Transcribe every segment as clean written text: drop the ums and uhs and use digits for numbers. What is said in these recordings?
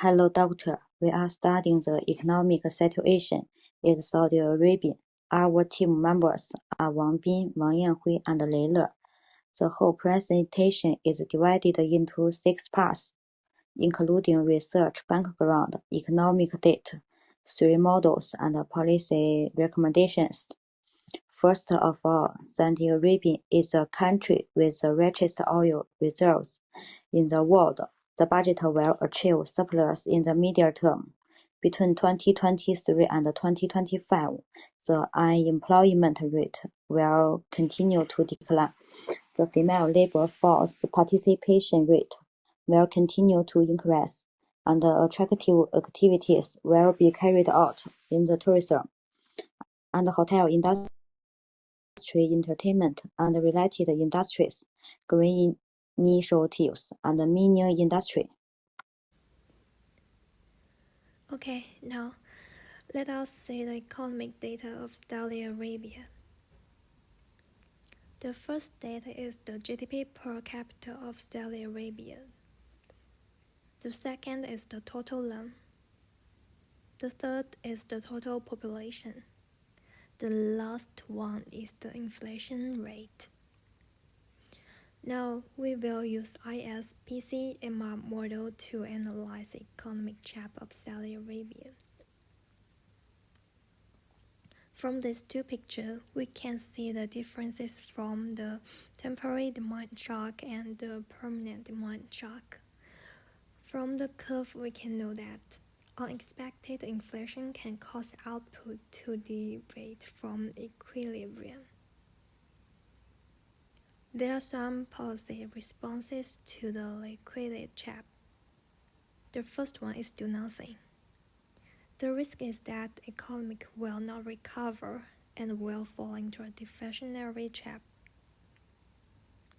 Hello, doctor. We are studying the economic situation in Saudi Arabia. Our team members are Wang Bin, Wang Yanhui, and Lei Le. The whole presentation is divided into 6 parts, including research background, economic data, 3 models, and policy recommendations. First of all, Saudi Arabia is a country with the richest oil reserves in the world. The budget will achieve surplus in the medium term. Between 2023 and 2025, the unemployment rate will continue to decline. The female labor force participation rate will continue to increase, and attractive activities will be carried out in the tourism and hotel industry, entertainment, and related industries, green initiatives, and mining industry. Okay, now let us see the economic data of Saudi Arabia. The first data is the GDP per capita of Saudi Arabia. The second is the total loan. The third is the total population. The last one is the inflation rate. Now we will use ISPC-EMA model to analyze the economic chart of Saudi Arabia. From these two pictures, we can see the differences from the temporary demand shock and the permanent demand shock. From the curve, we can know that unexpected inflation can cause output to deviate from equilibrium. There are some policy responses to the liquidity trap. The first one is do nothing. The risk is that the economy will not recover and will fall into a deflationary trap.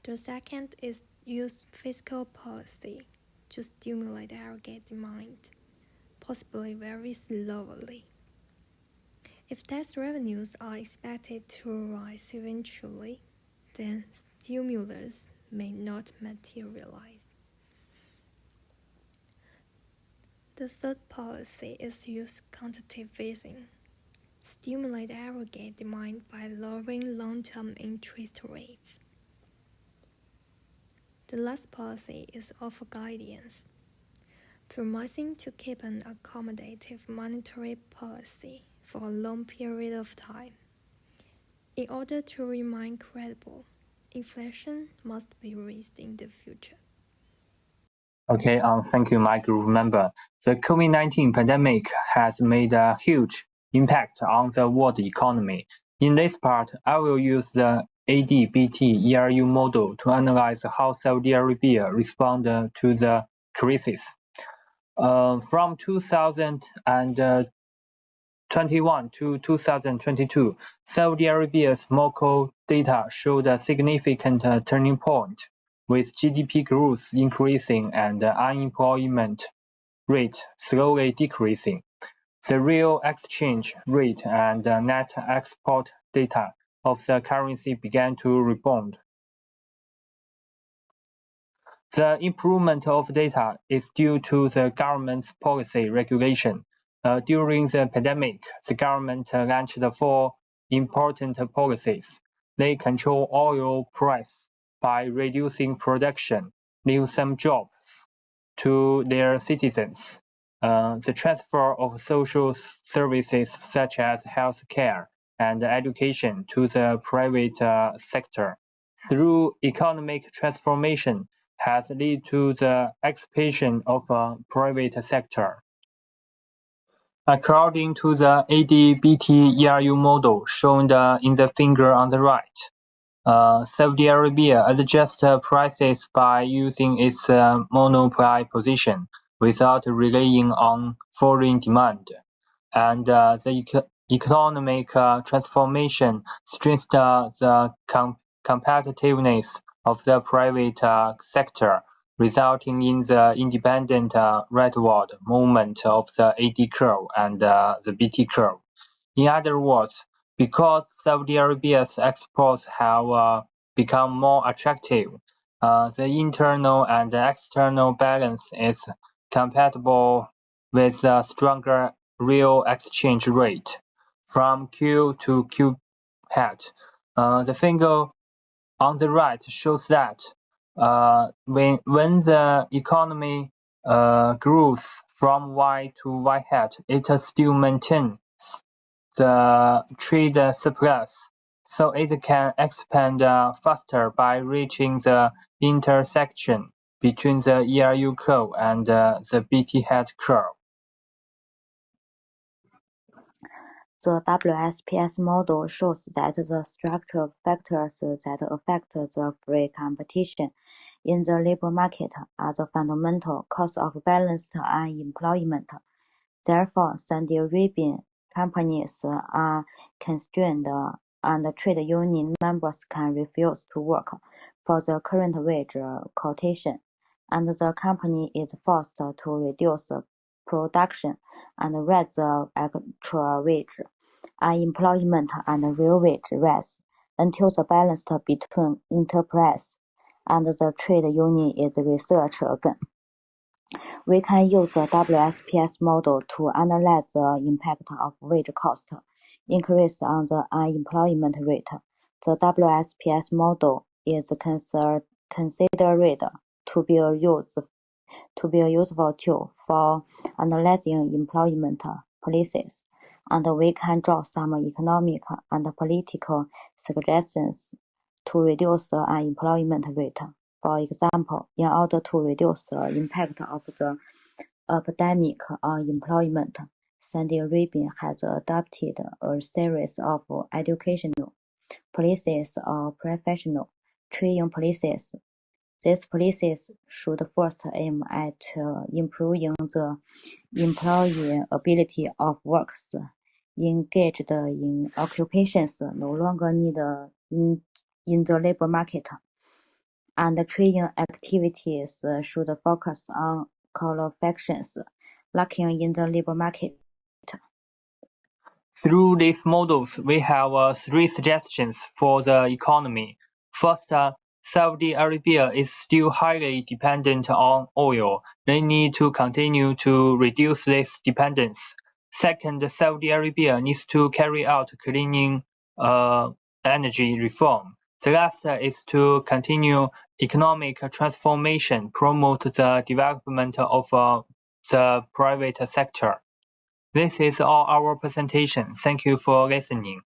The second is use fiscal policy to stimulate aggregate demand, possibly very slowly. If tax revenues are expected to rise eventually, then stimulus may not materialize. The third policy is use quantitative easing, stimulate aggregate demand by lowering long-term interest rates. The last policy is offer guidance, promising to keep an accommodative monetary policy for a long period of time. In order to remain credible, inflation must be raised in the future. Okay, thank you, my group member. The COVID-19 pandemic has made a huge impact on the world economy. In this part, I will use the ADBT ERU model to analyze how Saudi Arabia responded to the crisis. From 2021 to 2022, Saudi Arabia's macro data showed a significant turning point, with GDP growth increasing and the unemployment rate slowly decreasing. The real exchange rate and net export data of the currency began to rebound. The improvement of data is due to the government's policy regulation. During the pandemic, the government launched 4 important policies. They control oil price by reducing production, leave some jobs to their citizens. The transfer of social services such as health care and education to the private sector. Through economic transformation, has led to the expansion of a private sector. According to the ADBT ERU model shown in the figure on the right, Saudi Arabia adjusts prices by using its monopoly position without relying on foreign demand, and the economic transformation strengthens the competitiveness of the private sector, resulting in the independent rightward movement of the AD curve and the BT curve. In other words, because Saudi Arabia's exports have become more attractive, the internal and external balance is compatible with a stronger real exchange rate from Q to Q hat. The figure on the right shows that when the economy grows from Y to Y hat, it still maintains the trade surplus, so it can expand faster by reaching the intersection between the ERU curve and the BT hat curve. The WSPS model shows that the structural factors that affect the free competition in the labor market are the fundamental cause of balanced unemployment. Therefore, Saudi Arabian companies are constrained and trade union members can refuse to work for the current wage quotation, and the company is forced to reduce production and raise the actual wage. Unemployment and real wage rise until the balance between enterprise and the trade union is researched again. We can use the WSPS model to analyze the impact of wage cost increase on the unemployment rate. The WSPS model is considered to be a useful tool for analyzing employment policies, and we can draw some economic and political suggestions to reduce the unemployment rate. For example, in order to reduce the impact of the epidemic on employment, Saudi Arabia has adopted a series of educational policies or professional training policies. These policies should first aim at improving the employability of workers engaged in occupations no longer needed in the labor market, and training activities should focus on qualifications lacking in the labor market. Through these models, we have 3 suggestions for the economy. First, Saudi Arabia is still highly dependent on oil. They need to continue to reduce this dependence. Second, Saudi Arabia needs to carry out cleaning energy reform. The last is to continue economic transformation, promote the development of the private sector. This is all our presentation. Thank you for listening.